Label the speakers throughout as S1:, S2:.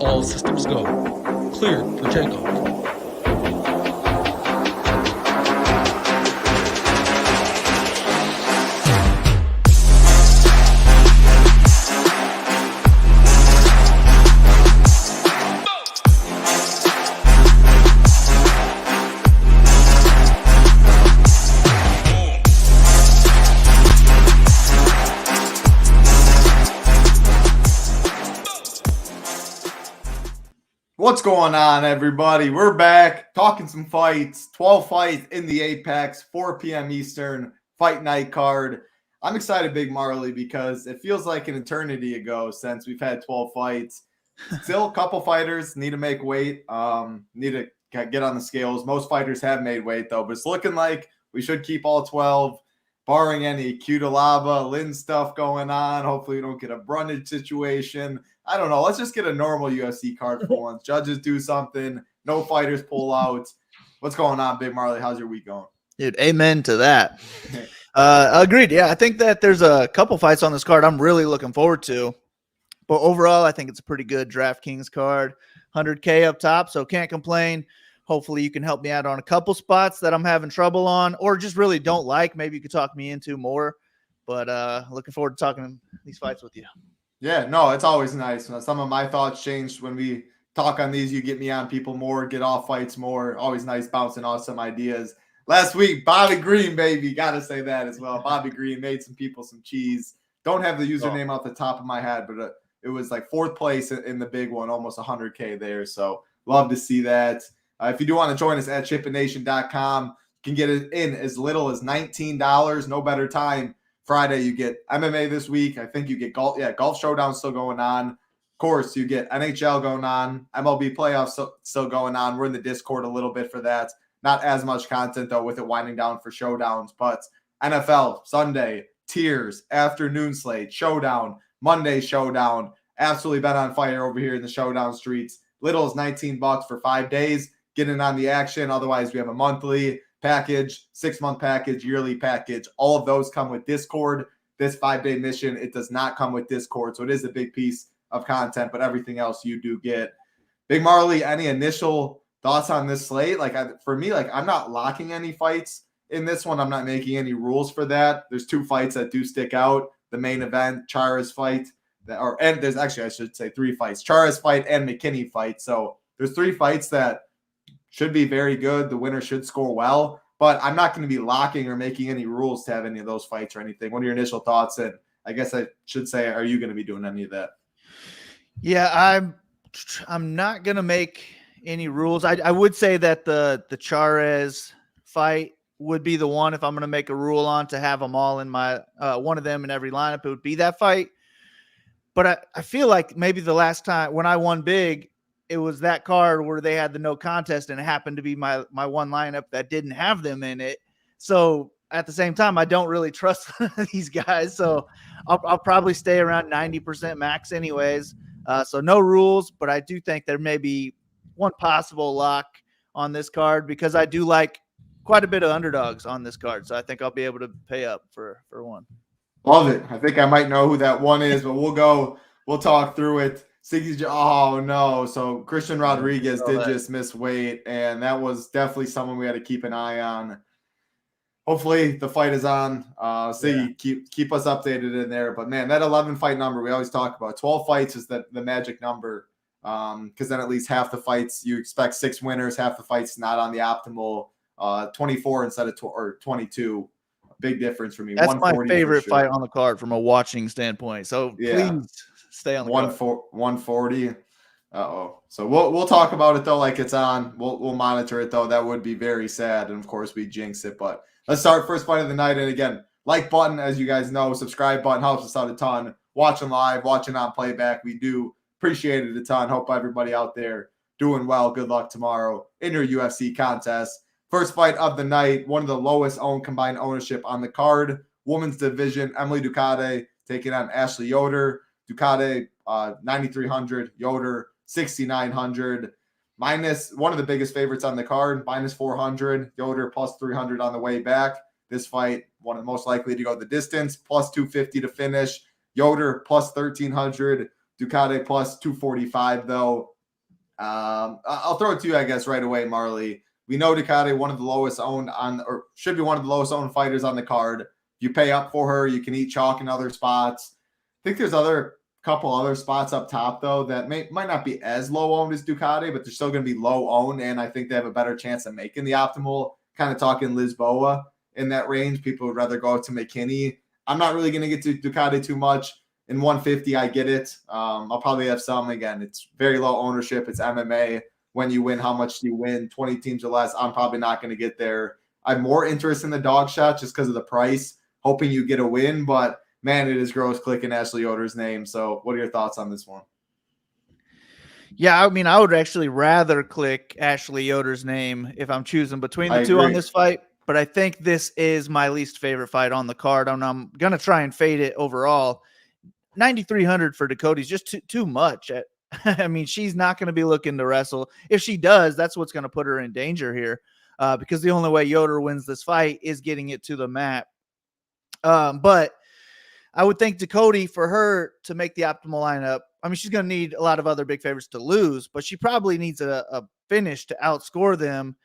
S1: All systems go. Clear for takeoff.
S2: What's going on, everybody? We're back talking some fights. 12 fights in the Apex, 4 p.m. Eastern, Fight Night card. I'm excited, Big Marley, because it feels like an eternity ago since we've had 12 fights. Still, a couple fighters need to make weight, need to get on the scales. Most fighters have made weight, though, but it's looking like we should keep all 12, barring any Cutelaba, Lynn stuff going on. Hopefully, we don't get a Brundage situation. I don't know. Let's just get a normal UFC card for once. Judges do something. No fighters pull out. What's going on, Big Marley? How's your week going?
S3: Dude, amen to that. Agreed. Yeah, I think that there's a couple fights on this card I'm really looking forward to. But overall, I think it's a pretty good DraftKings card. 100K up top, so can't complain. Hopefully, you can help me out on a couple spots that I'm having trouble on or just really don't like. Maybe you could talk me into more. But looking forward to talking these fights with you.
S2: Yeah, no, it's always nice. Some of my thoughts changed when we talk on these. You get me on people more, get off fights more. Always nice bouncing off some ideas. Last week, Bobby Green, baby. Got to say that as well. Bobby Green made some people some cheese. Don't have the username off the top of my head, but it was like 4th place in the big one, almost 100K there. So love to see that. If you do want to join us at chippination.com, you can get it in as little as $19. No better time. Friday, you get MMA this week. I think you get golf. Yeah, Golf Showdown still going on. Of course, you get NHL going on. MLB playoffs still going on. We're in the Discord a little bit for that. Not as much content, though, with it winding down for showdowns. But NFL, Sunday, tiers, afternoon slate, showdown, Monday showdown. Absolutely been on fire over here in the showdown streets. Little as $19 for 5 days. Getting on the action. Otherwise, we have a monthly package, 6-month package, yearly package. All of those come with Discord. This 5-day mission, it does not come with Discord, so it is a big piece of content, but everything else you do get. Big Marley, any initial thoughts on this slate? For me, I'm not locking any fights in this one. I'm not making any rules for that. There's 2 fights that do stick out. The main event, Charz fight, and there's actually, I should say 3 fights. Charz fight and McKinna fight. So there's 3 fights that should be very good. The winner should score well, but I'm not going to be locking or making any rules to have any of those fights or anything. What are your initial thoughts? And I guess I should say, are you going to be doing any of that?
S3: Yeah, I'm not going to make any rules. I would say that the Charz fight would be the one, if I'm going to make a rule on to have them all in my one of them in every lineup, it would be that fight. But I feel like maybe the last time when I won big, it was that card where they had the no contest, and it happened to be my one lineup that didn't have them in it. So at the same time, I don't really trust these guys. So I'll probably stay around 90% max anyways. So no rules, but I do think there may be one possible lock on this card because I do like quite a bit of underdogs on this card. So I think I'll be able to pay up for one.
S2: Love it. I think I might know who that one is, but we'll talk through it. Oh, no. So Christian Rodriguez did just miss weight, and that was definitely someone we had to keep an eye on. Hopefully the fight is on. Keep us updated in there. But, man, that 11 fight number we always talk about. 12 fights is the magic number because then at least half the fights you expect 6 winners, half the fights not on the optimal 24 instead of 22. Big difference for me.
S3: That's my favorite fight on the card from a watching standpoint. So please stay on the
S2: 140. So we'll talk about it though, like it's on. We'll monitor it though. That would be very sad, and of course we jinx it. But let's start first fight of the night. And again, like button, as you guys know, subscribe button helps us out a ton. Watching live, watching on playback, we do appreciate it a ton. Hope everybody out there doing well. Good luck tomorrow in your UFC contest. First fight of the night, one of the lowest owned combined ownership on the card. Women's division, Emily Ducate taking on Aselih Yoder. Ducate 9,300, Yoder 6,900. Minus one of the biggest favorites on the card, minus 400. Yoder plus 300 on the way back. This fight, one of the most likely to go the distance, plus 250 to finish. Yoder plus 1,300. Ducate plus 245, though. I'll throw it to you, I guess, right away, Marley. We know Ducate, one of the lowest owned or should be one of the lowest owned fighters on the card. You pay up for her, you can eat chalk in other spots. I think there's couple other spots up top though that might not be as low owned as Ducati, but they're still going to be low owned, and I think they have a better chance of making the optimal. Kind of talking Lisboa in that range. People would rather go to McKinna. I'm not really going to get to Ducati too much. In 150, I get it. I'll probably have some. Again, it's very low ownership. It's MMA. When you win, how much do you win? 20 teams or less. I'm probably not going to get there. I'm more interested in the dog shot just because of the price, hoping you get a win. But, man, it is gross clicking Aselih Yoder's name. So what are your thoughts on this one?
S3: Yeah, I mean, I would actually rather click Aselih Yoder's name if I'm choosing between the two on this fight. But I think this is my least favorite fight on the card, and I'm going to try and fade it overall. 9,300 for Ducate's just too much. I mean, she's not going to be looking to wrestle. If she does, that's what's going to put her in danger here, because the only way Yoder wins this fight is getting it to the mat. But I would think Ducate, for her to make the optimal lineup, I mean, she's going to need a lot of other big favorites to lose, but she probably needs a finish to outscore them.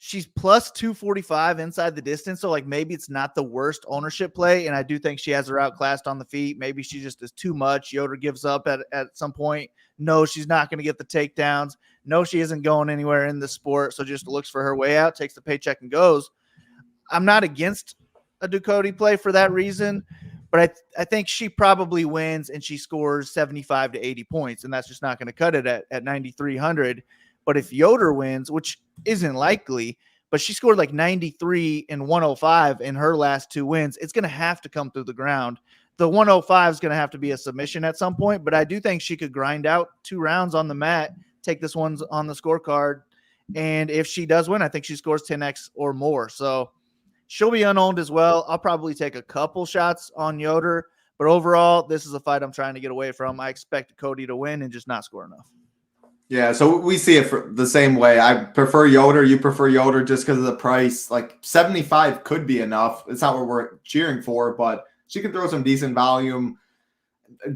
S3: She's plus 245 inside the distance, so like maybe it's not the worst ownership play, and I do think she has her outclassed on the feet. Maybe she just is too much. Yoder gives up at some point. No, she's not going to get the takedowns. No, she isn't going anywhere in the sport, so just looks for her way out, takes the paycheck, and goes. I'm not against a Ducate play for that reason, but I think she probably wins and she scores 75 to 80 points, and that's just not going to cut it at 9,300. But if Yoder wins, which isn't likely, but she scored like 93 and 105 in her last two wins, it's going to have to come through the ground. The 105 is going to have to be a submission at some point, but I do think she could grind out 2 rounds on the mat, take this one on the scorecard, and if she does win, I think she scores 10x or more. So she'll be unowned as well. I'll probably take a couple shots on Yoder, but overall, this is a fight I'm trying to get away from. I expect Cody to win and just not score enough.
S2: Yeah, so we see it for the same way. I prefer Yoder. You prefer Yoder just because of the price. Like 75 could be enough. It's not what we're cheering for, but she can throw some decent volume.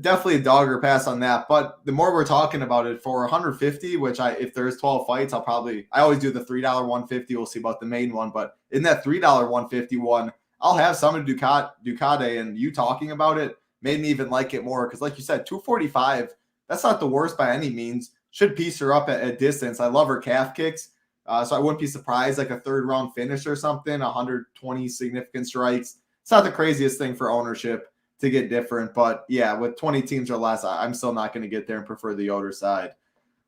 S2: Definitely a dog or pass on that. But the more we're talking about it, for 150, which if there's 12 fights, I always do the $3 150. We'll see about the main one. But in that $3 150 one, I'll have some of Ducate, and you talking about it made me even like it more. Because like you said, 245, that's not the worst by any means. Should piece her up at distance. I love her calf kicks. So I wouldn't be surprised, like a 3rd round finish or something, 120 significant strikes. It's not the craziest thing for ownership to get different. But yeah, with 20 teams or less, I'm still not going to get there and prefer the Yoder side.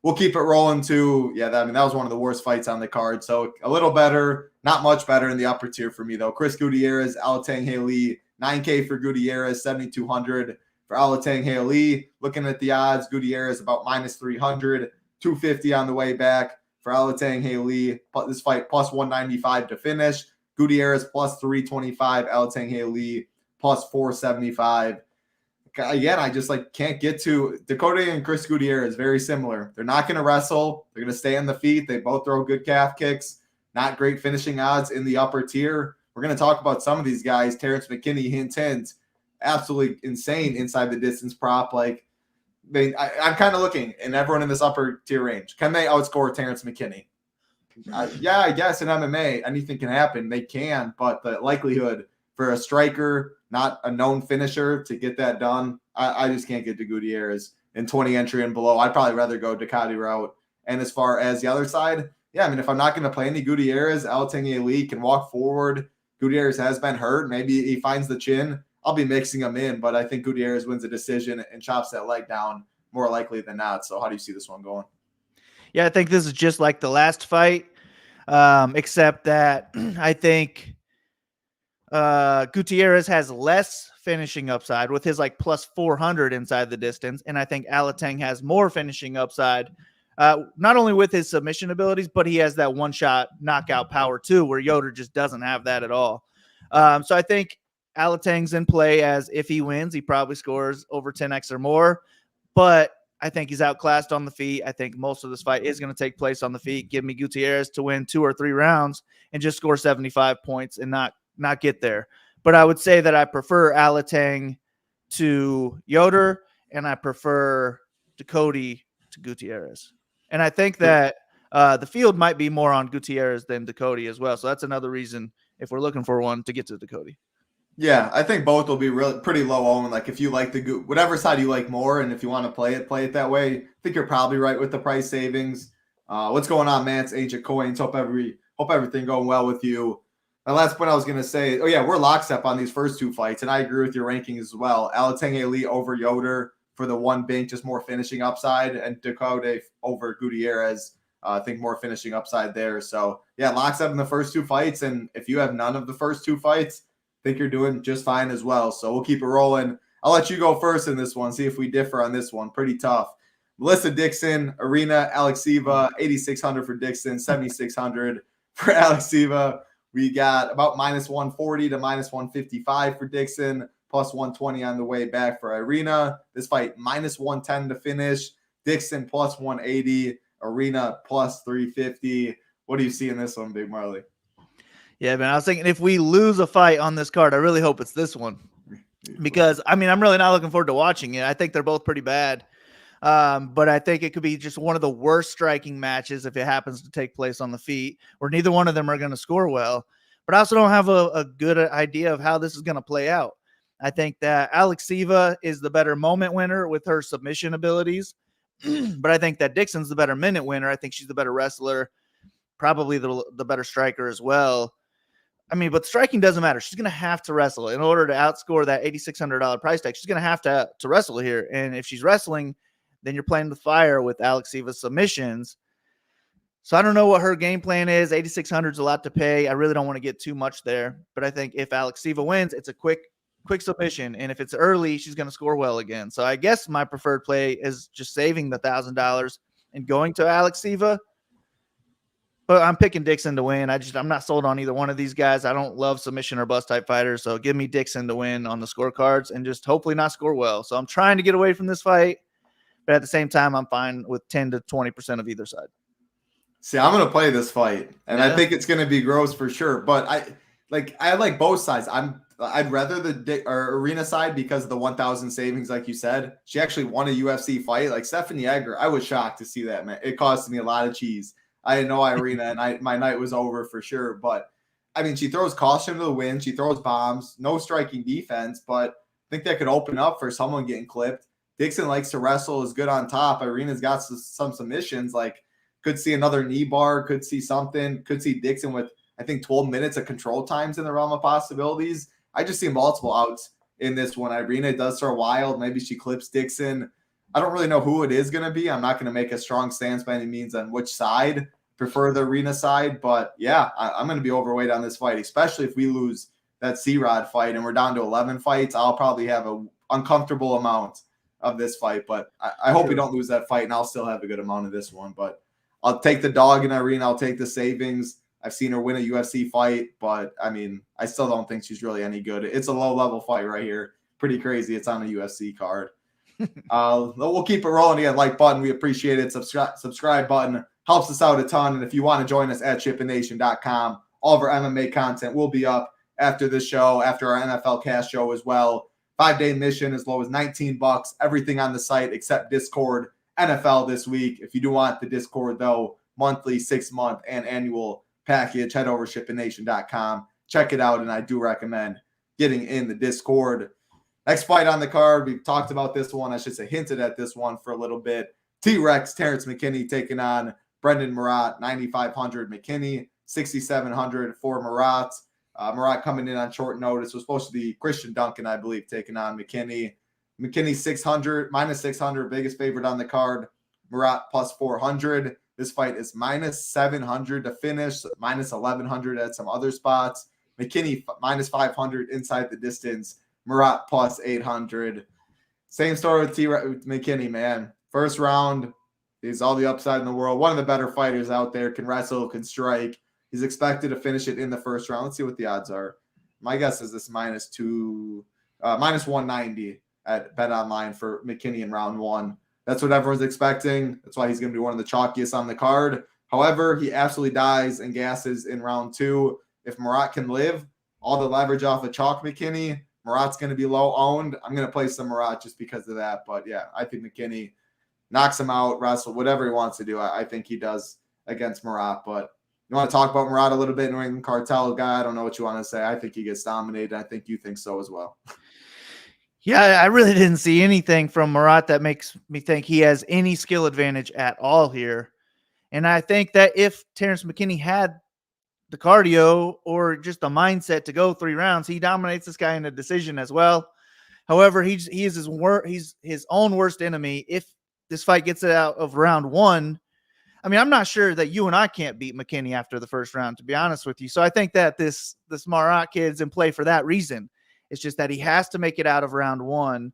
S2: We'll keep it rolling too. Yeah, that was one of the worst fights on the card. So a little better, not much better in the upper tier for me though. Chris Gutierrez, Aselih Yoder, $9K for Gutierrez, 7,200. For Aselih, looking at the odds, Gutierrez about minus 300, 250 on the way back. For Aselih, this fight plus 195 to finish. Gutierrez plus 325, Aselih plus 475. Again, I just can't get to Ducate and Chris Gutierrez. Very similar. They're not going to wrestle. They're going to stay on the feet. They both throw good calf kicks. Not great finishing odds in the upper tier. We're going to talk about some of these guys. Terrence McKinney, hint. Absolutely insane inside the distance prop. I'm kind of looking, and everyone in this upper tier range, can they outscore Terrence McKinney? Yeah, I guess in MMA, anything can happen. They can, but the likelihood for a striker, not a known finisher, to get that done, I just can't get to Gutierrez in 20 entry and below. I'd probably rather go Ducati route. And as far as the other side, yeah, I mean, if I'm not going to play any Gutierrez, Aselih can walk forward. Gutierrez has been hurt. Maybe he finds the chin. I'll be mixing them in, but I think Gutierrez wins a decision and chops that leg down more likely than not. So how do you see this one going?
S3: Yeah, I think this is just like the last fight, except that I think Gutierrez has less finishing upside with his plus 400 inside the distance, and I think Aleng has more finishing upside, not only with his submission abilities, but he has that one-shot knockout power too, where Yoder just doesn't have that at all. So I think Aleng's in play, as if he wins, he probably scores over 10x or more. But I think he's outclassed on the feet. I think most of this fight is going to take place on the feet. Give me Gutierrez to win 2 or 3 rounds and just score 75 points and not get there. But I would say that I prefer Aleng to Yoder, and I prefer Ducate to Gutierrez. And I think that the field might be more on Gutierrez than Ducate as well. So that's another reason, if we're looking for one, to get to Ducate.
S2: Yeah, I think both will be really pretty low owned. Like if you like whatever side you like more, and if you want to play it that way. I think you're probably right with the price savings. What's going on, man? It's Ancient Coins. Hope everything going well with you. My last point I was gonna say, oh yeah, we're lockstep on these first two fights, and I agree with your rankings as well. Aselih over Yoder for the one bank, just more finishing upside, and Ducate over Gutierrez. I think more finishing upside there. So yeah, lockstep in the first two fights, and if you have none of the first two fights, think you're doing just fine as well. So we'll keep it rolling. I'll let you go first in this one. See if we differ on this one. Pretty tough. Melissa Dixon, Arena Alexieva, 8,600 for Dixon, 7,600 for Alexieva. We got about minus 140 to minus 155 for Dixon, plus 120 on the way back for Arena. This fight, minus 110 to finish. Dixon, plus 180. Arena, plus 350. What do you see in this one, Big Marley?
S3: Yeah, man, I was thinking if we lose a fight on this card, I really hope it's this one. Because, I mean, I'm really not looking forward to watching it. I think they're both pretty bad. But I think it could be just one of the worst striking matches if it happens to take place on the feet, where neither one of them are going to score well. But I also don't have a good idea of how this is going to play out. I think that Alexieva is the better moment winner with her submission abilities. But I think that Dixon's the better minute winner. I think she's the better wrestler, probably the better striker as well. I mean, but striking doesn't matter. She's going to have to wrestle in order to outscore that $8,600 price tag. She's going to have to wrestle here. And if she's wrestling, then you're playing with fire with Alexieva's submissions. So I don't know what her game plan is. 8,600 is a lot to pay. I really don't want to get too much there. But I think if Alexieva wins, it's a quick submission. And if it's early, she's going to score well again. So I guess my preferred play is just saving the $1,000 and going to Alexieva. But I'm picking Dixon to win. I'm not sold on either one of these guys. I don't love submission or bust type fighters. So give me Dixon to win on the scorecards and just hopefully not score well. So I'm trying to get away from this fight. But at the same time, I'm fine with 10 to 20% of either side.
S2: See, I'm going to play this fight, and I think it's going to be gross for sure. But I like both sides. I'd rather the Arena side because of the 1,000 savings, like you said. She actually won a UFC fight. Like Stephanie Egger, I was shocked to see that, man. It cost me a lot of cheese. I didn't know Arena, and my night was over for sure. But, I mean, she throws caution to the wind. She throws bombs. No striking defense, but I think that could open up for someone getting clipped. Dixon likes to wrestle, is good on top. Arena's got some submissions. Like, could see another knee bar, could see something. Could see Dixon with, I think, 12 minutes of control times in the realm of possibilities. I just see multiple outs in this one. Arena does throw wild. Maybe she clips Dixon. I don't really know who it is going to be. I'm not going to make a strong stance by any means on which side. Prefer the Arena side, but yeah, I'm going to be overweight on this fight, especially if we lose that C-Rod fight and we're down to 11 fights. I'll probably have an uncomfortable amount of this fight, but I hope we don't lose that fight, and I'll still have a good amount of this one. But I'll take the dog in Arena. I'll take the savings. I've seen her win a UFC fight, but I mean, I still don't think she's really any good. It's a low-level fight right here. Pretty crazy. It's on a UFC card. We'll keep it rolling again. Like button, we appreciate it. Subscribe button helps us out a ton. And if you want to join us at chippination.com, all of our MMA content will be up after this show, after our NFL cast show as well. 5-day mission as low as $19. Everything on the site except Discord NFL this week. If you do want the Discord, though, monthly, 6-month, and annual package, head over chippination.com. Check it out, and I do recommend getting in the Discord. Next fight on the card, we've talked about this one. I should say hinted at this one for a little bit. T-Rex, Terrence McKinney taking on Brendan Morat, 9,500 McKinney, 6,700 for Morat. Morat coming in on short notice. Was supposed to be Christian Duncan, I believe, taking on McKinney. McKinney 600, minus 600, biggest favorite on the card. Morat plus 400. This fight is minus 700 to finish, minus 1,100 at some other spots. McKinney minus 500 inside the distance. Morat plus 800. Same story with McKinney, man. First round, he's all the upside in the world. One of the better fighters out there. Can wrestle, can strike. He's expected to finish it in the first round. Let's see what the odds are. My guess is this minus 190 at BetOnline for McKinney in round one. That's what everyone's expecting. That's why he's going to be one of the chalkiest on the card. However, he absolutely dies and gasses in round two. If Morat can live, all the leverage off of chalk McKinney, Morat's going to be low owned. I'm going to play some Morat just because of that. But yeah, I think McKinney knocks him out, wrestle, whatever he wants to do. I think he does against Morat. But you want to talk about Morat a little bit, New England cartel guy? I don't know what you want to say. I think he gets dominated. I think you think so as well.
S3: Yeah, I really didn't see anything from Morat that makes me think he has any skill advantage at all here. And I think that if Terrence McKinney had the cardio or just the mindset to go 3 rounds, he dominates this guy in a decision as well. However, he's his own worst enemy. If this fight gets it out of round 1, I mean, I'm not sure that you and I can't beat McKinney after the first round, to be honest with you. So I think that this Morat kid's in play for that reason. It's just that he has to make it out of round 1.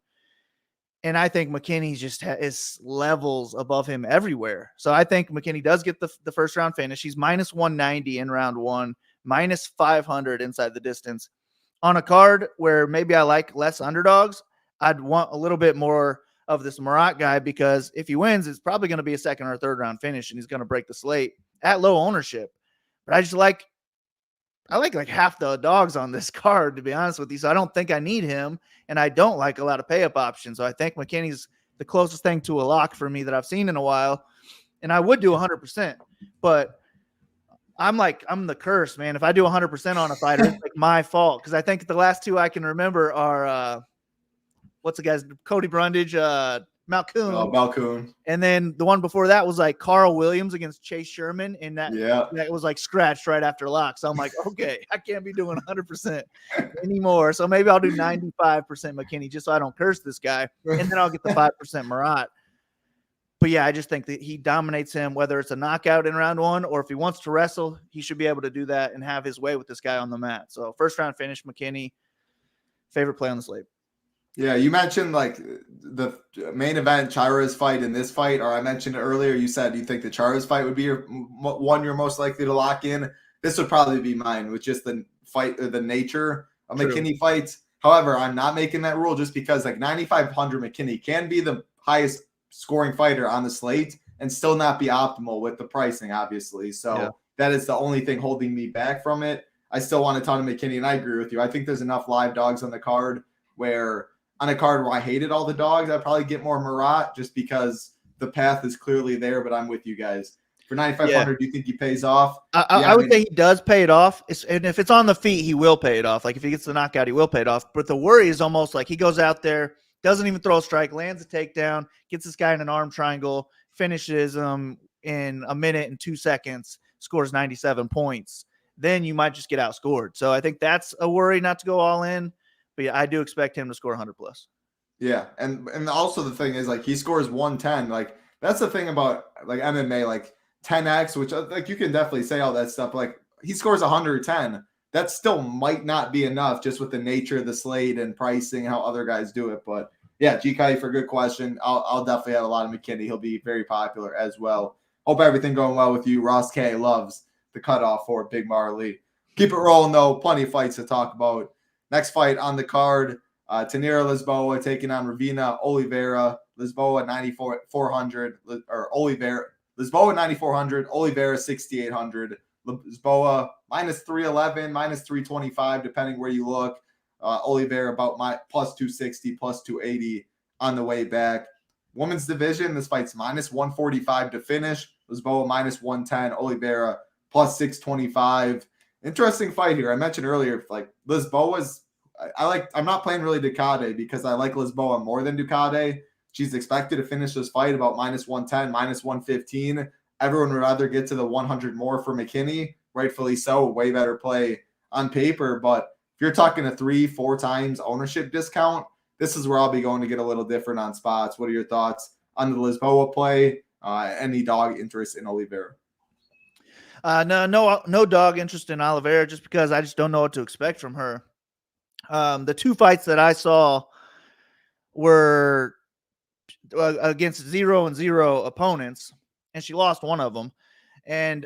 S3: And I think McKinney just is levels above him everywhere. So I think McKinney does get the first round finish. He's minus 190 in round 1, minus 500 inside the distance. On a card where maybe I like less underdogs, I'd want a little bit more of this Morat guy, because if he wins, it's probably going to be a second or third round finish, and he's going to break the slate at low ownership. But I like half the dogs on this card, to be honest with you. So I don't think I need him, and I don't like a lot of pay-up options. So I think McKinney's the closest thing to a lock for me that I've seen in a while, and I would do 100%. But I'm the curse, man. If I do 100% on a fighter, it's like my fault, because I think the last 2 I can remember are what's the guy's, Cody Brundage, Malkoon.
S2: Oh, Malkoon.
S3: And then the one before that was like Carl Williams against Chase Sherman, and that was like scratched right after lock. So I'm like, okay, I can't be doing 100% anymore. So maybe I'll do 95% McKinney just so I don't curse this guy, and then I'll get the 5% Morat. But yeah, I just think that he dominates him, whether it's a knockout in round 1 or if he wants to wrestle, he should be able to do that and have his way with this guy on the mat. So first round finish, McKinney, favorite play on the slate.
S2: Yeah, you mentioned like the main event Charz fight in this fight, or I mentioned it earlier. You said you think the Charz fight would be your one you're most likely to lock in. This would probably be mine, with just the fight, the nature of McKinney fights. However, I'm not making that rule just because like 9,500 McKinney can be the highest scoring fighter on the slate and still not be optimal with the pricing, obviously. So that is the only thing holding me back from it. I still want a ton of McKinney, and I agree with you. I think there's enough live dogs on the card where. On a card where I hated all the dogs, I'd probably get more Morat just because the path is clearly there, but I'm with you guys. For 9,500, do you think he pays off?
S3: I would say he does pay it off. And if it's on the feet, he will pay it off. Like if he gets the knockout, he will pay it off. But the worry is almost like he goes out there, doesn't even throw a strike, lands a takedown, gets this guy in an arm triangle, finishes him in a minute and 2 seconds, scores 97 points. Then you might just get outscored. So I think that's a worry not to go all in. But yeah, I do expect him to score 100 plus.
S2: Yeah, and also the thing is, like, he scores 110. Like, that's the thing about like MMA, like 10x, which like you can definitely say all that stuff. Like, he scores 110. That still might not be enough just with the nature of the slate and pricing, how other guys do it. But yeah, GK for a good question. I'll definitely have a lot of McKinney. He'll be very popular as well. Hope everything going well with you. Ross K loves the cutoff for Big Marley. Keep it rolling though. Plenty of fights to talk about. Next fight on the card, Tanira Lisboa taking on Ravina Oliveira. Lisboa 9,400, or Oliveira. Lisboa 9,400, Oliveira 6,800. Lisboa minus 311, minus 325, depending where you look. Oliveira about plus 260, plus 280 on the way back. Women's division, this fight's minus 145 to finish. Lisboa minus 110, Oliveira plus 625. Interesting fight here. I mentioned earlier, like Lisboa's, I'm not playing really Ducate because I like Lisboa more than Ducate. She's expected to finish this fight about minus 110, minus 115. Everyone would rather get to the 100 more for McKinney, rightfully so, way better play on paper. But if you're talking a 3-4 times ownership discount, this is where I'll be going to get a little different on spots. What are your thoughts on the Lisboa play? Any dog interest in Oliveira?
S3: No dog interest in Oliveira, just because I just don't know what to expect from her. The 2 fights that I saw were against 0-0 opponents, and she lost one of them. And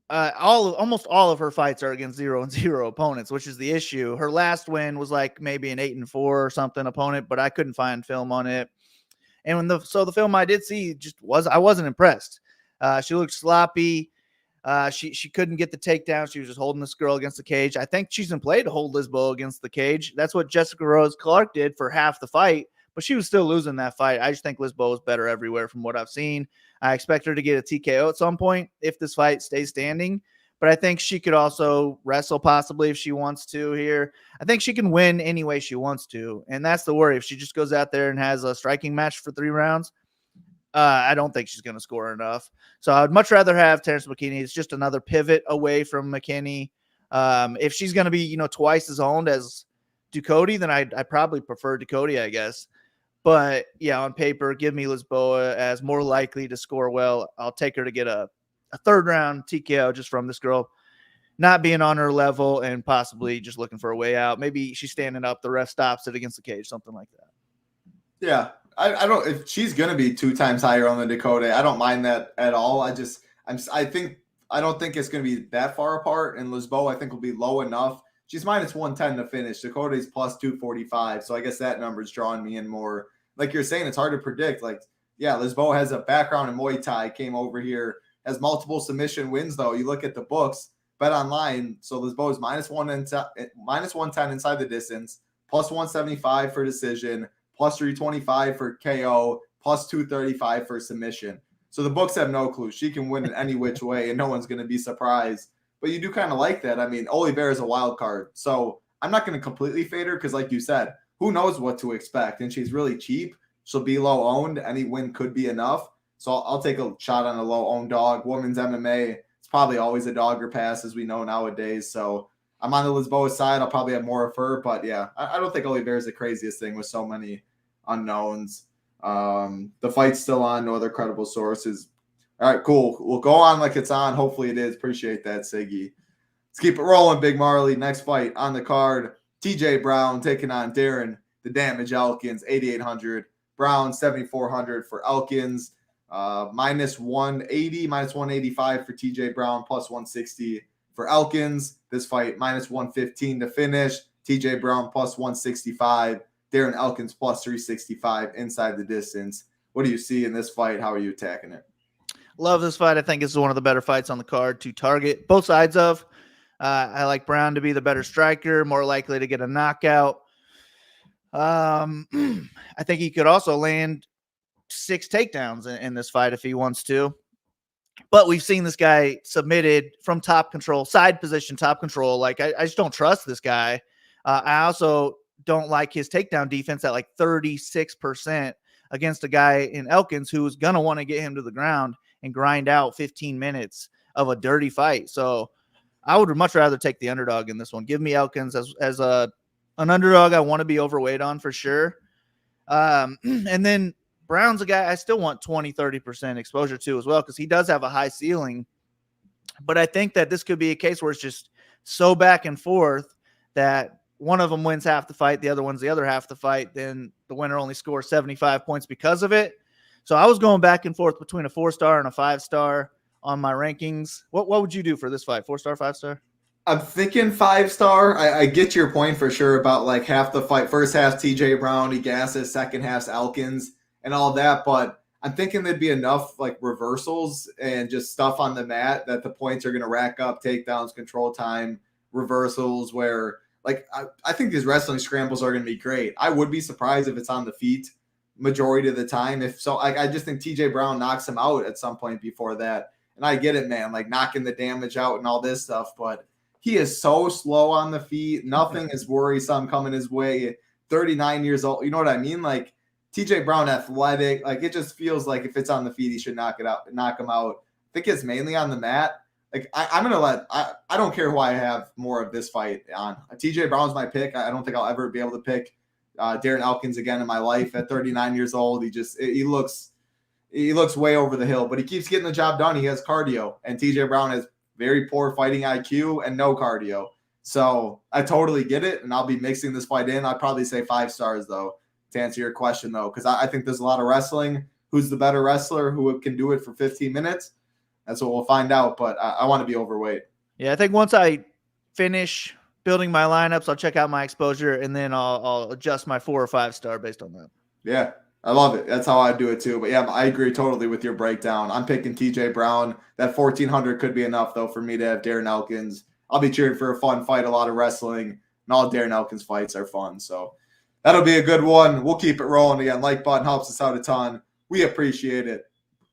S3: almost all of her fights are against 0-0 opponents, which is the issue. Her last win was like maybe an 8-4 or something opponent, but I couldn't find film on it. And the film I did see I wasn't impressed. She looked sloppy. She couldn't get the takedown. She was just holding this girl against the cage. I think she's in play to hold Lisboa against the cage. That's what Jessica Rose Clark did for half the fight. but she was still losing that fight. I just think Lisboa is better everywhere from what I've seen. I expect her to get a TKO at some point if this fight stays standing, but I think she could also wrestle possibly if she wants to here. I think she can win any way she wants to, and that's the worry. If she just goes out there and has a striking match for 3 rounds, I don't think she's going to score enough. So I'd much rather have Terrence McKinney. It's just another pivot away from McKinney. If she's going to be, twice as owned as Ducate, then I probably prefer Ducate, I guess. But yeah, on paper, give me Lisboa as more likely to score well. I'll take her to get a 3rd round TKO just from this girl not being on her level and possibly just looking for a way out. Maybe she's standing up, the ref stops it against the cage, something like that.
S2: Yeah. I don't, if she's going to be 2 times higher on the Ducate, I don't mind that at all. I don't think it's going to be that far apart, and Lisboa I think will be low enough. She's minus 110 to finish. Ducate's plus 245. So I guess that number's drawing me in more. Like you're saying, it's hard to predict. Like, yeah, Lisboa has a background in Muay Thai, came over here, has multiple submission wins, though. You look at the books, bet online. So Lisboa is minus 110 inside the distance, plus 175 for decision, plus 325 for KO, plus 235 for submission. So the books have no clue. She can win in any which way, and no one's going to be surprised. But you do kind of like that. I mean, Olvia is a wild card. So I'm not going to completely fade her because, like you said, who knows what to expect. And she's really cheap. She'll be low owned. Any win could be enough. So I'll take a shot on a low owned dog. Women's MMA, it's probably always a dog or pass, as we know nowadays. So I'm on the Lisboa side. I'll probably have more of her. But yeah, I don't think Olvia is the craziest thing with so many unknowns. The fight's still on. No other credible sources. All right, cool. We'll go on like it's on. Hopefully it is. Appreciate that, Siggy. Let's keep it rolling, Big Marley. Next fight on the card. TJ Brown taking on Darren the Damage Elkins, 8,800. Brown, 7,400 for Elkins. Minus 180, minus 185 for TJ Brown, plus 160 for Elkins. This fight, minus 115 to finish. TJ Brown, plus 165. Darren Elkins, plus 365 inside the distance. What do you see in this fight? How are you attacking it?
S3: Love this fight. I think it's one of the better fights on the card to target both sides of. I like Brown to be the better striker, more likely to get a knockout. I think he could also land 6 takedowns in this fight if he wants to. But we've seen this guy submitted from top control, side position, top control. Like, I just don't trust this guy. I also don't like his takedown defense at like 36% against a guy in Elkins who's going to want to get him to the ground and grind out 15 minutes of a dirty fight. So I would much rather take the underdog in this one. Give me Elkins as an underdog I want to be overweight on for sure. And then Brown's a guy I still want 20, 30% exposure to as well, because he does have a high ceiling. But I think that this could be a case where it's just so back and forth that one of them wins half the fight, the other one's the other half the fight, then the winner only scores 75 points because of it. So I was going back and forth between a 4-star and a 5-star on my rankings. What would you do for this fight? 4-star, 5-star?
S2: I'm thinking 5-star. I get your point for sure about like half the fight. First half, TJ Brown, he gasses. Second half's Elkins and all that. But I'm thinking there'd be enough like reversals and just stuff on the mat that the points are going to rack up, takedowns, control time, reversals, where like I think these wrestling scrambles are going to be great. I would be surprised if it's on the feet majority of the time. If so, I just think TJ Brown knocks him out at some point before that. And I get it, man, like knocking the damage out and all this stuff, but he is so slow on the feet. Nothing is worrisome coming his way. 39 years old. You know what I mean? Like TJ Brown, athletic. Like it just feels like if it's on the feet, he should knock him out. I think it's mainly on the mat. Like I'm going to I don't care who I have more of this fight on. TJ Brown's my pick. I don't think I'll ever be able to pick Darren Elkins again in my life at 39 years old. He looks way over the hill, but he keeps getting the job done. He has cardio, and TJ Brown has very poor fighting IQ and no cardio. So I totally get it, and I'll be mixing this fight in. I'd probably say 5 stars, though, to answer your question, though, because I think there's a lot of wrestling. Who's the better wrestler? Who can do it for 15 minutes? That's what we'll find out, but I want to be overweight.
S3: Yeah, I think once I finish building my lineups, I'll check out my exposure, and then I'll adjust my 4 or 5 star based on that.
S2: Yeah, I love it. That's how I do it too. But yeah, I agree totally with your breakdown. I'm picking TJ Brown. That 1,400 could be enough, though, for me to have Darren Elkins. I'll be cheering for a fun fight, a lot of wrestling, and all Darren Elkins fights are fun. So That'll be a good one. We'll keep it rolling again. Like button helps us out a ton. We appreciate it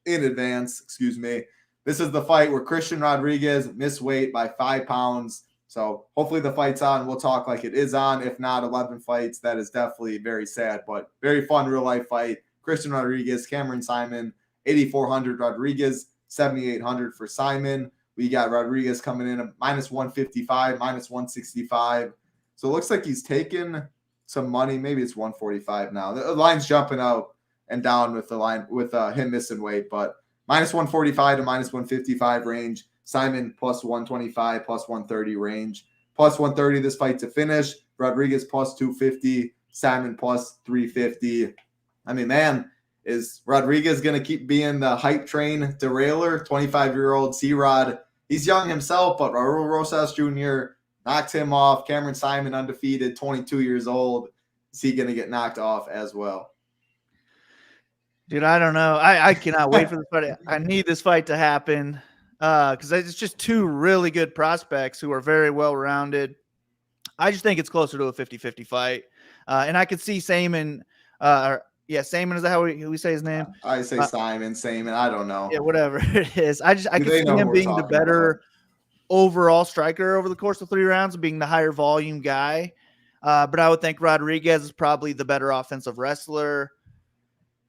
S2: in advance. Excuse me. This is the fight where Christian Rodriguez missed weight by 5 pounds. So hopefully the fight's on. We'll talk like it is on. If not, 11 fights. That is definitely very sad, but very fun real life fight. Christian Rodriguez, Cameron Simon, 8,400 Rodriguez, 7,800 for Simon. We got Rodriguez coming in at minus 155, minus 165. So it looks like he's taken some money. Maybe it's 145 now. The line's jumping out and down with the line with him missing weight, but minus 145 to minus 155 range. Simon plus 125, plus 130 range. Plus 130 this fight to finish. Rodriguez plus 250. Simon plus 350. I mean, man, is Rodriguez going to keep being the hype train derailer? 25-year-old C-Rod. He's young himself, but Raul Rosas Jr. knocked him off. Cameron Simon undefeated, 22 years old. Is he going to get knocked off as well?
S3: Dude, I don't know. I cannot wait for this fight. I need this fight to happen because it's just two really good prospects who are very well-rounded. I just think it's closer to a 50-50 fight. And I could see Simon Simon, is that how we say his name?
S2: I say Simon, I don't know.
S3: Yeah, whatever it is. I could see him being the better overall striker over the course of 3 rounds, being the higher volume guy. But I would think Rodriguez is probably the better offensive wrestler.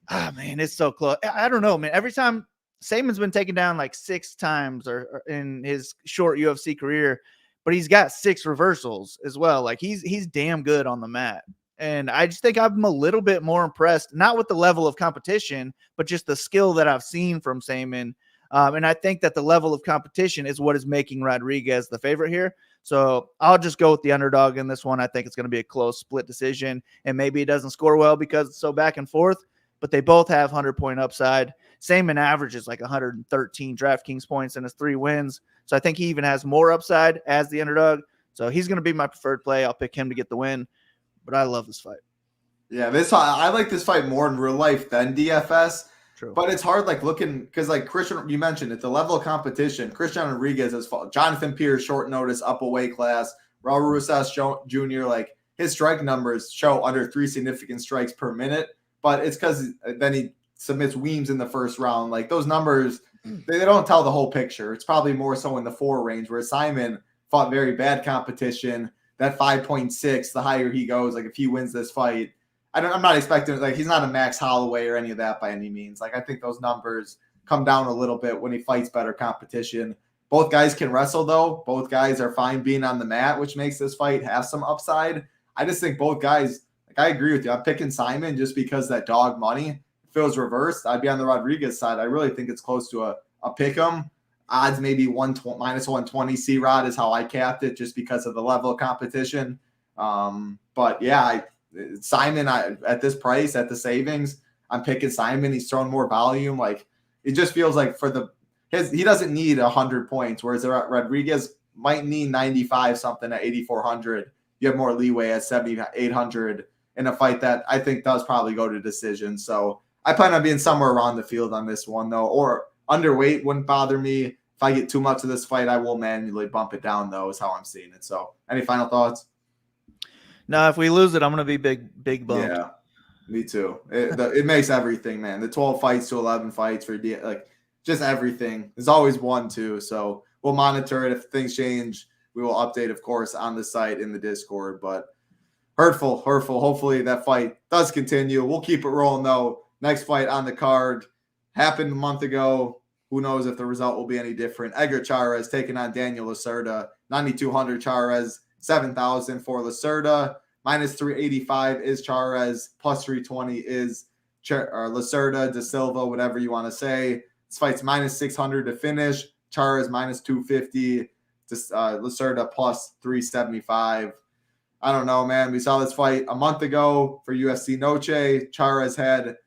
S3: Man, it's so close. I don't know, man. Every time Simon's been taken down like 6 times or in his short UFC career, but he's got 6 reversals as well. Like he's damn good on the mat. And I just think I'm a little bit more impressed, not with the level of competition, but just the skill that I've seen from Simon. And I think that the level of competition is what is making Rodriguez the favorite here. So I'll just go with the underdog in this one. I think it's going to be a close split decision, and maybe it doesn't score well because it's so back and forth, but they both have 100-point upside. Simon averages like 113 DraftKings points in his 3 wins. So I think he even has more upside as the underdog. So he's going to be my preferred play. I'll pick him to get the win. But I love this fight.
S2: Yeah, I like this fight more in real life than DFS.
S3: True.
S2: But it's hard, like looking because, like Christian, you mentioned it, the level of competition. Christian Rodriguez has fought Jonathan Pierce, short notice, up a weight class. Raul Rosas Jr., like his strike numbers show under 3 significant strikes per minute. But it's because then he submits Weems in the first round. Like those numbers, they don't tell the whole picture. It's probably more so in the 4 range, where Simon fought very bad competition. That 5.6, the higher he goes, like if he wins this fight, I'm not expecting, like he's not a Max Holloway or any of that by any means. Like I think those numbers come down a little bit when he fights better competition. Both guys can wrestle though. Both guys are fine being on the mat, which makes this fight have some upside. I just think both guys, like I agree with you. I'm picking Simon just because that dog money. If it was reversed, I'd be on the Rodriguez side. I really think it's close to a pick 'em. Odds maybe minus 120. C-Rod is how I capped it just because of the level of competition. But yeah, Simon at this price, at the savings, I'm picking Simon. He's thrown more volume. Like it just feels like he doesn't need 100 points, whereas Rodriguez might need 95 something at 8,400. You have more leeway at 7,800 in a fight that I think does probably go to decision. So I plan on being somewhere around the field on this one though, or underweight wouldn't bother me. If I get too much of this fight, I will manually bump it down, though, is how I'm seeing it. So any final thoughts?
S3: No, if we lose it, I'm going to be big bumped.
S2: Yeah, me too. It makes everything, man. The 12 fights to 11 fights for like just everything. There's always 1, 2. So we'll monitor it. If things change, we will update, of course, on the site in the Discord. But hurtful. Hopefully that fight does continue. We'll keep it rolling, though. Next fight on the card happened a month ago. Who knows if the result will be any different? Edgar Charz taking on Daniel Lerta. 9,200 Charz, 7,000 for Lerta. Minus 385 is Charz. Plus 320 is Lerta, De Silva, whatever you want to say. This fight's minus 600 to finish. Charz minus 250. Lerta plus 375. I don't know, man. We saw this fight a month ago for UFC Noche. Charz had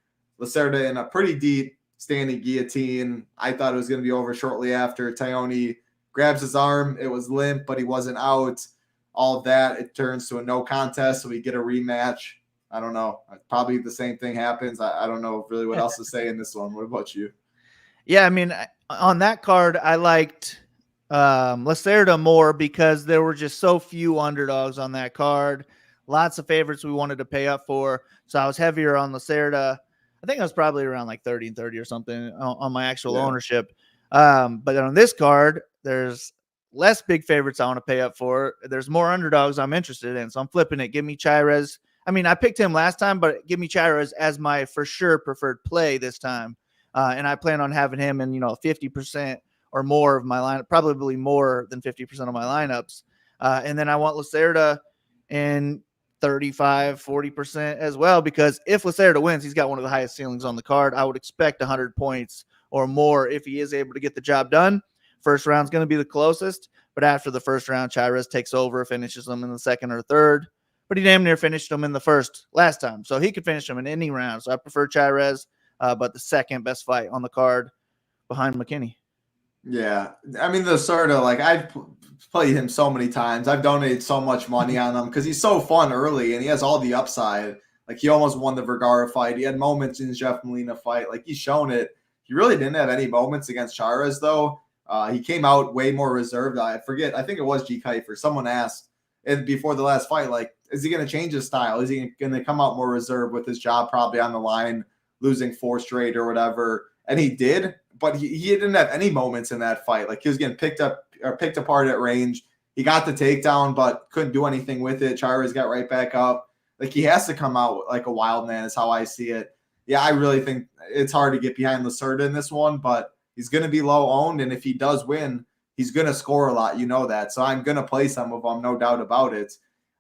S2: Lerta in a pretty deep standing guillotine. I thought it was going to be over shortly after. Tyone grabs his arm. It was limp, but he wasn't out. All of that, it turns to a no contest, so we get a rematch. I don't know. Probably the same thing happens. I don't know really what else to say in this one. What about you?
S3: Yeah, I mean, on that card, I liked Lerta more because there were just so few underdogs on that card. lots of favorites we wanted to pay up for. So I was heavier on Lerta. I think I was probably around like 30 and 30 or something on my actual ownership. But on this card, there's less big favorites I want to pay up for. There's more underdogs I'm interested in. So I'm flipping it. Give me Charz. I mean, I picked him last time, but give me Charz as my for sure preferred play this time. And I plan on having him in, 50% or more of my lineup, probably more than 50% of my lineups. And then I want Lerta in 35, 40% as well, because if Lerta wins, he's got one of the highest ceilings on the card. I would expect 100 points or more if he is able to get the job done. First round's going to be the closest, but after the first round, Charz takes over, finishes them in the second or third. But he damn near finished them in the first last time, so he could finish them in any round. So I prefer Charz, but the second best fight on the card behind McKinna.
S2: Yeah, I mean, the sort of like I've played him so many times. I've donated so much money on him because he's so fun early and he has all the upside. Like he almost won the Vergara fight. He had moments in the Jeff Molina fight. Like he's shown it. He really didn't have any moments against Charz though. He came out way more reserved. I forget. I think it was G Kite for someone asked before the last fight, like, is he going to change his style? Is he going to come out more reserved with his job probably on the line, losing 4 straight or whatever? And he did, but he didn't have any moments in that fight. Like he was getting picked apart at range. He got the takedown, but couldn't do anything with it. Charz got right back up. Like he has to come out like a wild man is how I see it. Yeah, I really think it's hard to get behind Lerta in this one, but he's going to be low owned. And if he does win, he's going to score a lot. You know that. So I'm going to play some of them, no doubt about it.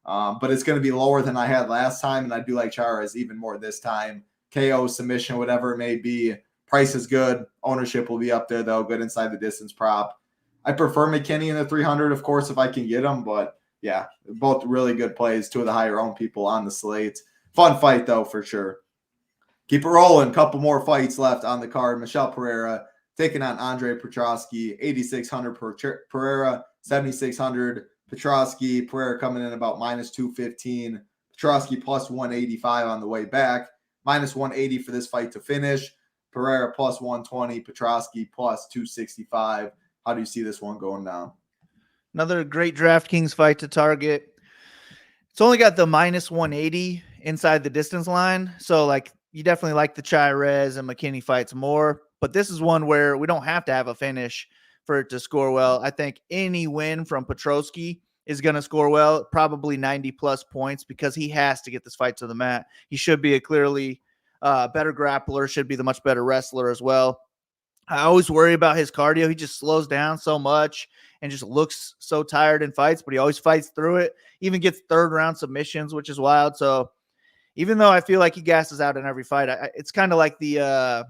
S2: But it's going to be lower than I had last time. And I do like Charz even more this time. KO, submission, whatever it may be. Price is good. Ownership will be up there, though. Good inside the distance prop. I prefer McKinna in the 300, of course, if I can get him. But, yeah, both really good plays. 2 of the higher owned people on the slate. Fun fight, though, for sure. Keep it rolling. Couple more fights left on the card. Michel Pereira taking on Andre Petroski. 8,600 Pereira, 7,600 Petroski. Pereira coming in about minus 215. Petroski plus 185 on the way back. Minus 180 for this fight to finish. Pereira plus 120, Petroski plus 265. How do you see this one going down?
S3: Another great DraftKings fight to target. It's only got the minus 180 inside the distance line. So, like, you definitely like the Charz and McKinna fights more. But this is one where we don't have to have a finish for it to score well. I think any win from Petroski is going to score well, probably 90-plus points, because he has to get this fight to the mat. He should be a clearly better grappler, should be the much better wrestler as well. I always worry about his cardio. He just slows down so much and just looks so tired in fights, but he always fights through it. Even gets third-round submissions, which is wild. So even though I feel like he gasses out in every fight, it's kind of like the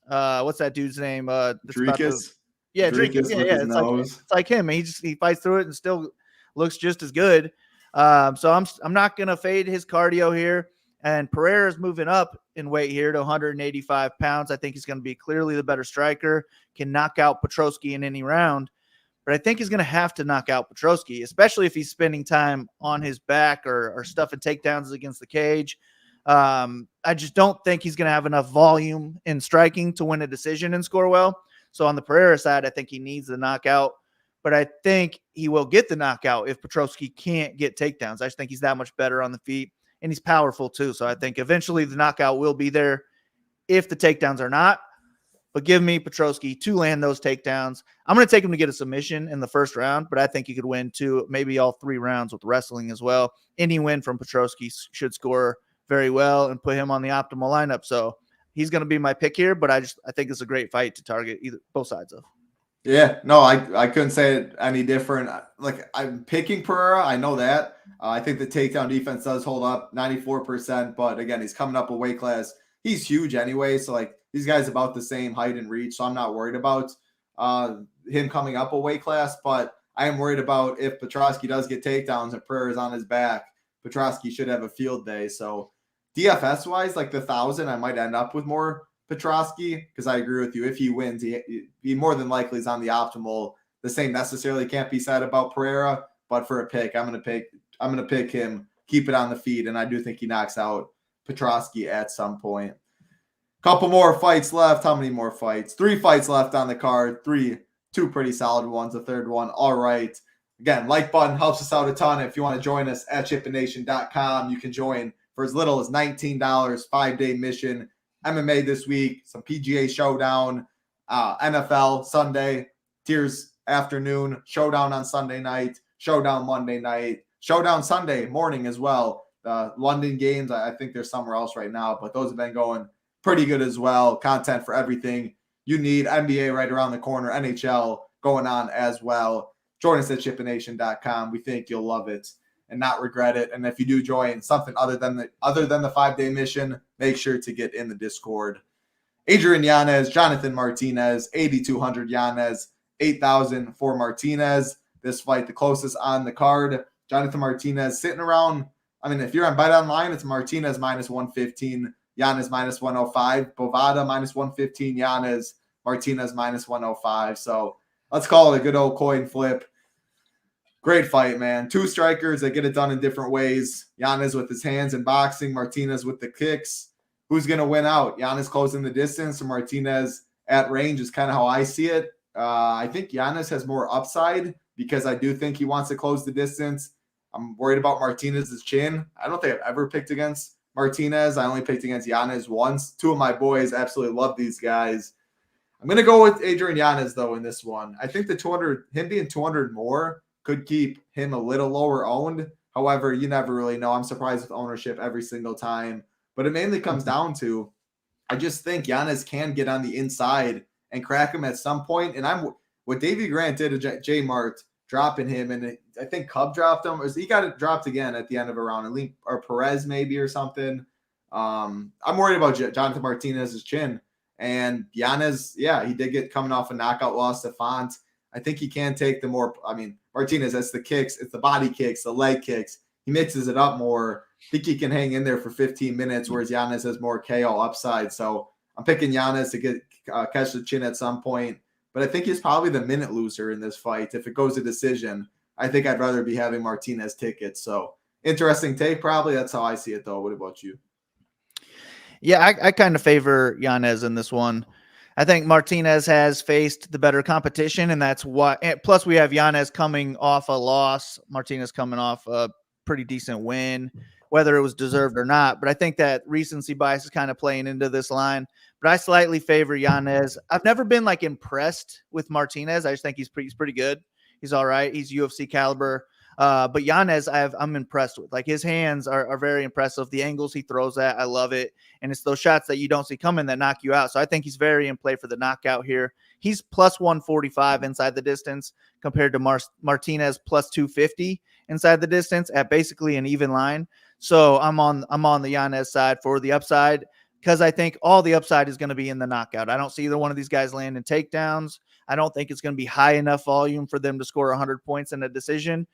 S3: what's that dude's name?
S2: Dricus.
S3: Yeah, Dricus. Yeah. It's like him. He fights through it and still looks just as good. So I'm not gonna fade his cardio here. And Pereira's moving up in weight here to 185 pounds. I think he's going to be clearly the better striker, can knock out Petroski in any round. But I think he's going to have to knock out Petroski, especially if he's spending time on his back or stuffing takedowns against the cage. I just don't think he's going to have enough volume in striking to win a decision and score well. So on the Pereira side, I think he needs the knockout. But I think he will get the knockout if Petroski can't get takedowns. I just think he's that much better on the feet. And he's powerful too. So I think eventually the knockout will be there if the takedowns are not. But give me Petroski to land those takedowns. I'm going to take him to get a submission in the first round, but I think he could win 2, maybe all 3 rounds with wrestling as well. Any win from Petroski should score very well and put him on the optimal lineup. So he's going to be my pick here, but I think it's a great fight to target both sides of.
S2: Yeah, no, I couldn't say it any different. Like, I'm picking Pereira. I know that. I think the takedown defense does hold up 94%, but again, he's coming up a weight class. He's huge anyway, so like these guys about the same height and reach, so I'm not worried about him coming up a weight class, but I am worried about if Petroski does get takedowns and Pereira's on his back, Petroski should have a field day. So DFS-wise, like the 1,000, I might end up with more Petroski, because I agree with you. If he wins, he more than likely is on the optimal. The same necessarily can't be said about Pereira, but for a pick, I'm gonna pick him, keep it on the feet, and I do think he knocks out Petroski at some point. Couple more fights left. How many more fights? 3 fights left on the card. 2 pretty solid ones. The third one, all right. Again, like button helps us out a ton. If you want to join us at chipination.com, you can join for as little as $19, 5-day mission. MMA this week, some PGA showdown, NFL Sunday, tiers afternoon, showdown on Sunday night, showdown Monday night, showdown Sunday morning as well. The London games, I think they're somewhere else right now, but those have been going pretty good as well. Content for everything you need. NBA right around the corner, NHL going on as well. Join us at chipination.com. We think you'll love it and not regret it. And if you do join something other than the 5-day mission, make sure to get in the Discord. Adrian Yanez, Jonathan Martinez, 8,200 Yanez, 8,000 for Martinez. This fight, the closest on the card. Jonathan Martinez sitting around. I mean, if you're on Bet Online, it's Martinez minus 115, Yanez minus 105, Bovada minus 115, Yanez, Martinez minus 105. So let's call it a good old coin flip. Great fight, man. Two strikers that get it done in different ways. Yanez with his hands and boxing, Martinez with the kicks. Who's going to win out? Yanez closing the distance or Martinez at range is kind of how I see it. I think Yanez has more upside because I do think he wants to close the distance. I'm worried about Martinez's chin. I don't think I've ever picked against Martinez. I only picked against Yanez once. Two of my boys absolutely love these guys. I'm going to go with Adrian Yanez, though, in this one. I think him being 200 more could keep him a little lower owned. However, you never really know. I'm surprised with ownership every single time. But it mainly comes down to, I just think Yanez can get on the inside and crack him at some point. And what Davey Grant did to J Mart, dropping him, and I think Cub dropped him, or he got it dropped again at the end of a round, or Perez maybe or something. I'm worried about Jonathan Martinez's chin. And Yanez, yeah, he did get coming off a knockout loss to Font. I think he can take Martinez, that's the kicks, it's the body kicks, the leg kicks. He mixes it up more. I think he can hang in there for 15 minutes, whereas Yanez has more KO upside. So I'm picking Yanez to catch the chin at some point. But I think he's probably the minute loser in this fight. If it goes to decision, I think I'd rather be having Martinez tickets. So interesting take, probably. That's how I see it, though. What about you?
S3: Yeah, I kind of favor Yanez in this one. I think Martinez has faced the better competition, and that's why. Plus, we have Yanez coming off a loss, Martinez coming off a pretty decent win, whether it was deserved or not. But I think that recency bias is kind of playing into this line. But I slightly favor Yanez. I've never been impressed with Martinez. I just think he's pretty good. He's all right. He's UFC caliber. But Yanez, I'm impressed with. His hands are very impressive. The angles he throws at, I love it. And it's those shots that you don't see coming that knock you out. So I think he's very in play for the knockout here. He's plus 145 inside the distance compared to Martinez plus 250 inside the distance at basically an even line. So I'm on the Yanez side for the upside because I think all the upside is going to be in the knockout. I don't see either one of these guys landing takedowns. I don't think it's going to be high enough volume for them to score 100 points in a decision.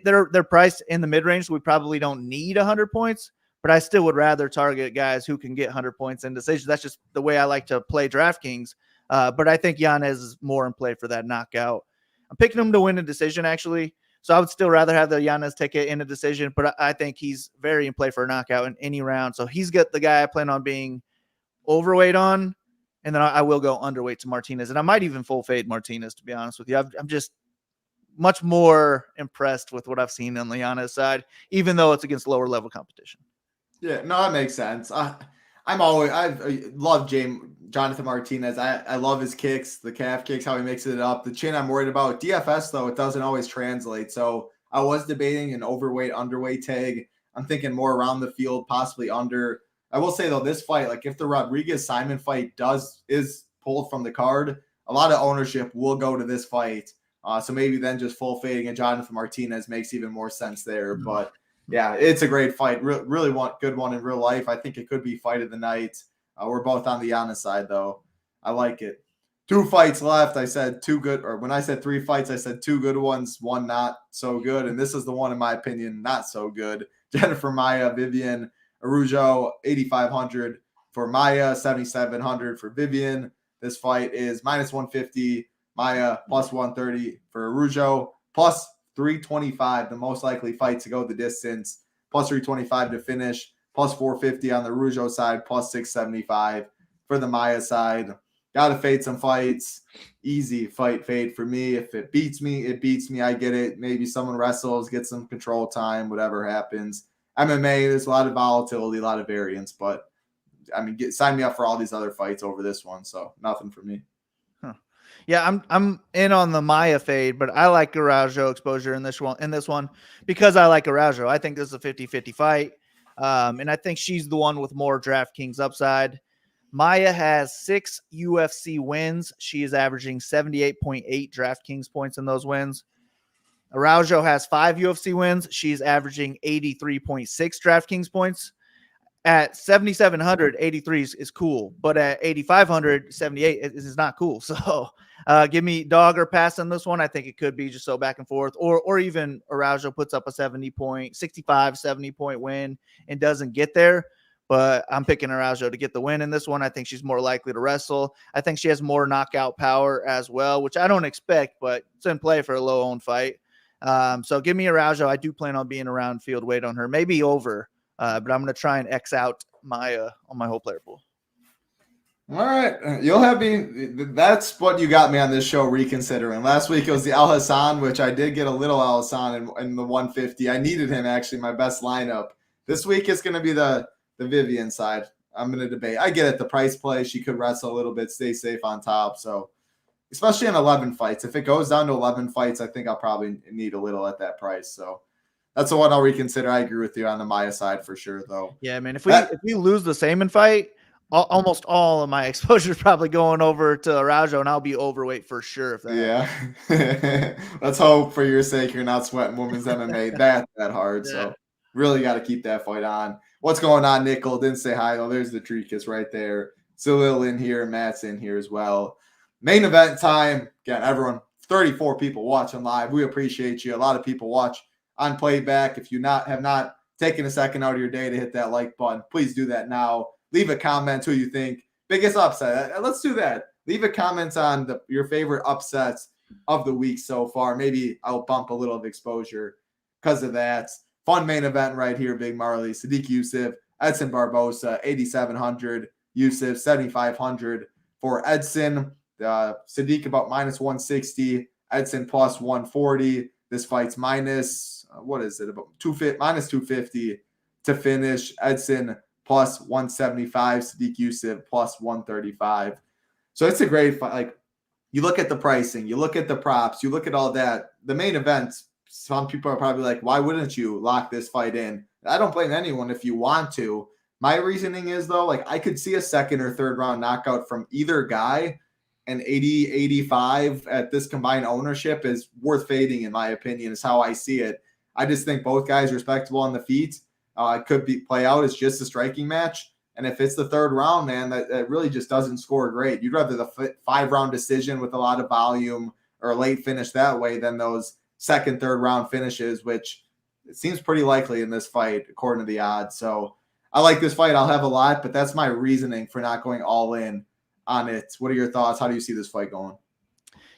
S3: They're priced in the mid-range, so we probably don't need 100 points, but I still would rather target guys who can get 100 points in decisions. That's just the way I like to play DraftKings. But I think Yanez is more in play for that knockout. I'm picking him to win a decision, actually. So I would still rather have the Yanez ticket in a decision, but I think he's very in play for a knockout in any round. So he's got the guy I plan on being overweight on, and then I will go underweight to Martinez. And I might even full fade Martinez, to be honest with you. I'm just much more impressed with what I've seen on the Yanez side, even though it's against lower level competition.
S2: Yeah, no, that makes sense. I love Jonathan Martinez. I love his kicks, the calf kicks, how he mixes it up. The chin I'm worried about. DFS, though, it doesn't always translate. So I was debating an overweight, underweight tag. I'm thinking more around the field, possibly under. I will say, though, this fight, if the Rodriguez-Simon fight is pulled from the card, a lot of ownership will go to this fight. So maybe then just full fading a Jonathan Martinez makes even more sense there. But yeah, it's a great fight. Really good one in real life. I think it could be fight of the night. We're both on the Yanez side, though. I like it. 2 fights left. I said 2 good, or when I said 3 fights, I said 2 good ones, 1 not so good. And this is the one, in my opinion, not so good. Jennifer Maia, Vivian Araujo, 8,500 for Maia, 7,700 for Vivian. This fight is minus 150. Maia plus 130 for Araujo, plus 325, the most likely fight to go the distance, plus 325 to finish, plus 450 on the Araujo side, plus 675 for the Maia side. got to fade some fights. Easy fight fade for me. If it beats me, it beats me. I get it. Maybe someone wrestles, get some control time, whatever happens. MMA, there's a lot of volatility, a lot of variance, but I mean, sign me up for all these other fights over this one. So nothing for me.
S3: Yeah, I'm in on the Maya fade, but I like Araujo exposure in this one because I like Araujo. I think this is a 50-50 fight. And I think she's the one with more DraftKings upside. Maya has 6 UFC wins. She is averaging 78.8 DraftKings points in those wins. Araujo has 5 UFC wins. She's averaging 83.6 DraftKings points. At 7,700, 83 is cool, but at 8,500, 78 is not cool. So give me dog or pass on this one. I think it could be just so back and forth, or even Araujo puts up a 65, 70 point win and doesn't get there. But I'm picking Araujo to get the win in this one. I think she's more likely to wrestle. I think she has more knockout power as well, which I don't expect, but it's in play for a low-owned fight. So give me Araujo. I do plan on being around field weight on her, maybe over. But I'm going to try and X out Maya on my whole player pool.
S2: All right. You'll have me. That's what you got me on this show reconsidering. Last week it was the Al Hassan, which I did get a little Al Hassan in the 150. I needed him, actually, my best lineup. This week it's going to be the Vivian side. I'm going to debate. I get it. The price play. She could wrestle a little bit, stay safe on top. So, especially in 11 fights. If it goes down to 11 fights, I think I'll probably need a little at that price. So, that's the one I'll reconsider. I agree with you on the Maya side for sure, though.
S3: Yeah, man. If we lose the Saman fight, almost all of my exposure is probably going over to Araujo, and I'll be overweight for sure.
S2: Yeah. Let's hope for your sake you're not sweating women's MMA that hard. Yeah. So really got to keep that fight on. What's going on, Nickel? Didn't say hi. Oh, there's the Tricus right there. Salil in here. Matt's in here as well. Main event time. Again, everyone, 34 people watching live. We appreciate you. A lot of people watch on playback. If you have not taken a second out of your day to hit that like button, please do that now. Leave a comment who you think biggest upset. Let's do that. Leave a comment on your favorite upsets of the week so far. Maybe I'll bump a little of exposure because of that. Fun main event right here, Big Marley. Sadiq Youssef, Edson Barbosa, 8,700. Youssef, 7,500 for Edson. Sadiq about minus 160. Edson plus 140. This fight's minus, minus 250 to finish. Edson plus 175. Sadiq Youssef plus 135. So it's a great fight. Like, you look at the pricing, you look at the props, you look at all that. The main event, some people are probably like, why wouldn't you lock this fight in? I don't blame anyone if you want to. My reasoning is, though, like, I could see a second or third round knockout from either guy, and 80-85 at this combined ownership is worth fading, in my opinion, is how I see it. I just think both guys are respectable on the feet. It could play out as just a striking match. And if it's the third round, man, that really just doesn't score great. You'd rather the 5-round decision with a lot of volume or a late finish that way than those second, third round finishes, which it seems pretty likely in this fight, according to the odds. So I like this fight. I'll have a lot, but that's my reasoning for not going all in on it. What are your thoughts? How do you see this fight going?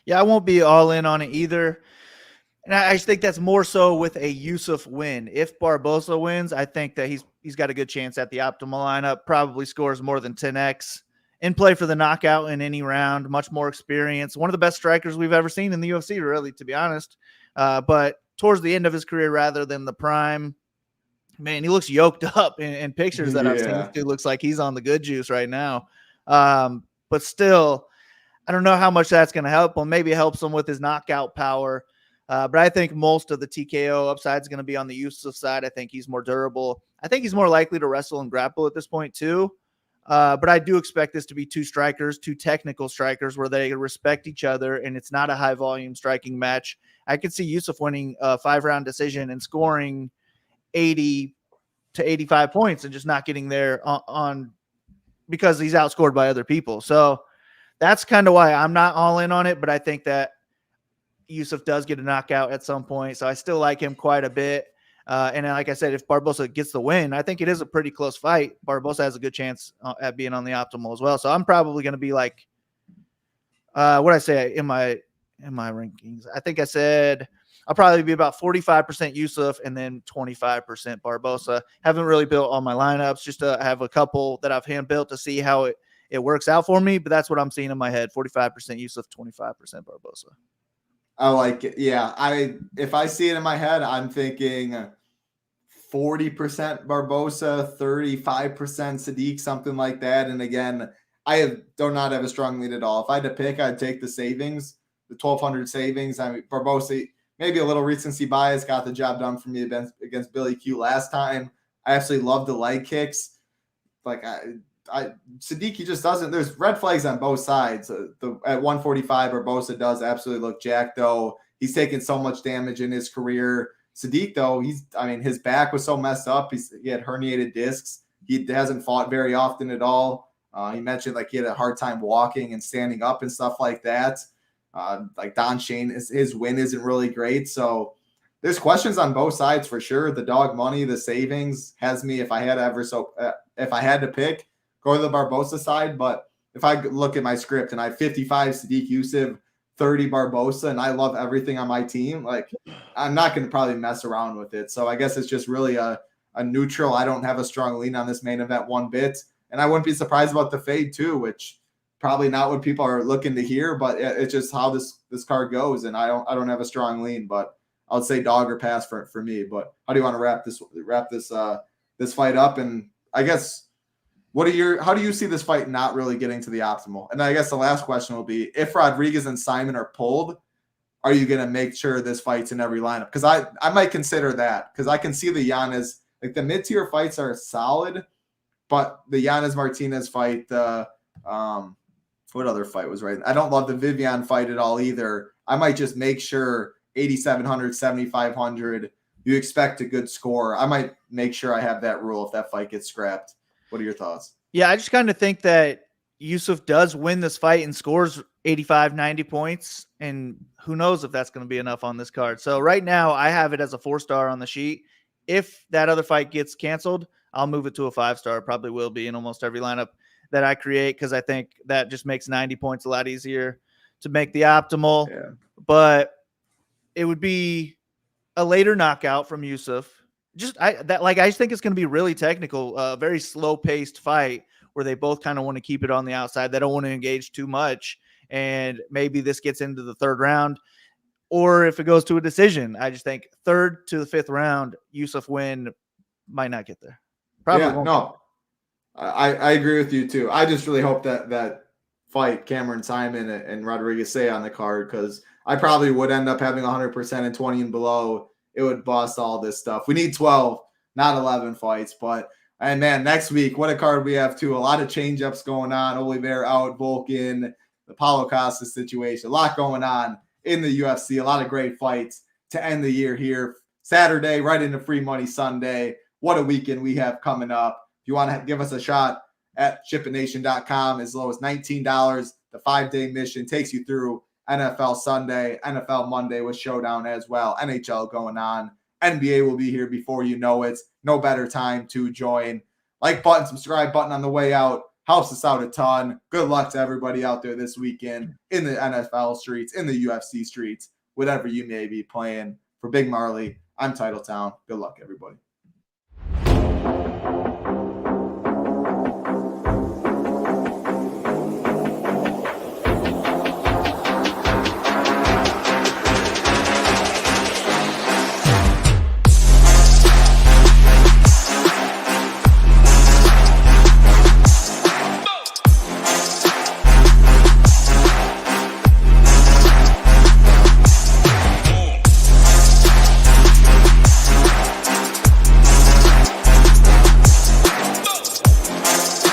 S3: Yeah, I won't be all in on it either. And I just think that's more so with a Youssef win. If Barbosa wins, I think that he's got a good chance at the optimal lineup, probably scores more than 10x, in play for the knockout in any round, much more experience. One of the best strikers we've ever seen in the UFC, really, to be honest. But towards the end of his career rather than the prime, man, he looks yoked up in pictures that I've seen. This dude looks like he's on the good juice right now. But still, I don't know how much that's going to help him. Maybe it helps him with his knockout power. But I think most of the TKO upside is going to be on the Youssef side. I think he's more durable. I think he's more likely to wrestle and grapple at this point too. But I do expect this to be two technical strikers where they respect each other, and it's not a high volume striking match. I could see Youssef winning a 5-round decision and scoring 80 to 85 points and just not getting there on because he's outscored by other people. So that's kind of why I'm not all in on it, but I think that Youssef does get a knockout at some point. So I still like him quite a bit. And like I said, if Barbosa gets the win, I think it is a pretty close fight. Barbosa has a good chance at being on the optimal as well. So I'm probably going to be like, what I say in my rankings, I think I said I'll probably be about 45% Youssef and then 25% Barbosa. Haven't really built all my lineups, just to have a couple that I've hand built to see how it it works out for me, but that's what I'm seeing in my head. 45% Yusuf, 25% Barbosa.
S2: I like it. Yeah. If I see it in my head, I'm thinking 40% Barbosa, 35% Sadiq, something like that. And again, do not have a strong lead at all. If I had to pick, I'd take the savings, the 1,200 savings. I mean, Barbosa, maybe a little recency bias, got the job done for me against Billy Q last time. I absolutely love the leg kicks. Like Sadiq, he just doesn't. There's red flags on both sides. At 145, Barbosa does absolutely look jacked, though. He's taken so much damage in his career. Sadiq, though, his back was so messed up. He had herniated discs. He hasn't fought very often at all. He mentioned like he had a hard time walking and standing up and stuff like that. Like Don Shane, his win isn't really great. So there's questions on both sides for sure. The dog money, the savings has me if I had to pick, go to the Barbosa side. But if I look at my script and I have 55 Sadiq Yusuf, 30 Barbosa, and I love everything on my team, like I'm not going to probably mess around with it. So I guess it's just really a neutral. I don't have a strong lean on this main event one bit. And I wouldn't be surprised about the fade too, which probably not what people are looking to hear, but it's just how this card goes. And I don't have a strong lean, but I would say dog or pass for me. But how do you want to wrap this fight up? And I guess how do you see this fight not really getting to the optimal? And I guess the last question will be, if Rodriguez and Simon are pulled, are you going to make sure this fight's in every lineup? Because I might consider that, because I can see the Janz, like the mid-tier fights are solid, but the Janz Martinez fight, what other fight was right? I don't love the Vivian fight at all either. I might just make sure 8,700, 7,500, you expect a good score. I might make sure I have that rule if that fight gets scrapped. What are your thoughts?
S3: Yeah, I just kind of think that Yusuf does win this fight and scores 85, 90 points. And who knows if that's going to be enough on this card. So right now I have it as a 4-star on the sheet. If that other fight gets canceled, I'll move it to a 5-star. Probably will be in almost every lineup that I create, because I think that just makes 90 points a lot easier to make the optimal.
S2: Yeah.
S3: But it would be a later knockout from Yusuf. I just think it's going to be really technical, very slow-paced fight where they both kind of want to keep it on the outside. They don't want to engage too much, and maybe this gets into the third round. Or if it goes to a decision, I just think third to the fifth round, Yusuf win might not get there. Probably won't.
S2: No, I agree with you too. I just really hope that fight Cameron Simon and Rodriguez say on the card, because I probably would end up having 100% and 20 and below. It would bust all this stuff. We need 12, not 11 fights. And man, next week, what a card we have too. A lot of change-ups going on. Olvia out, Volkan, the Paulo Costa situation. A lot going on in the UFC. A lot of great fights to end the year here. Saturday, right into Free Money Sunday. What a weekend we have coming up. If you want to give us a shot at shipitnation.com, as low as $19. The 5-day mission takes you through NFL Sunday, NFL Monday with Showdown as well. NHL going on. NBA will be here before you know it. No better time to join. Like button, subscribe button on the way out. Helps us out a ton. Good luck to everybody out there this weekend in the NFL streets, in the UFC streets, whatever you may be playing. For Big Marley, I'm Titletown. Good luck, everybody.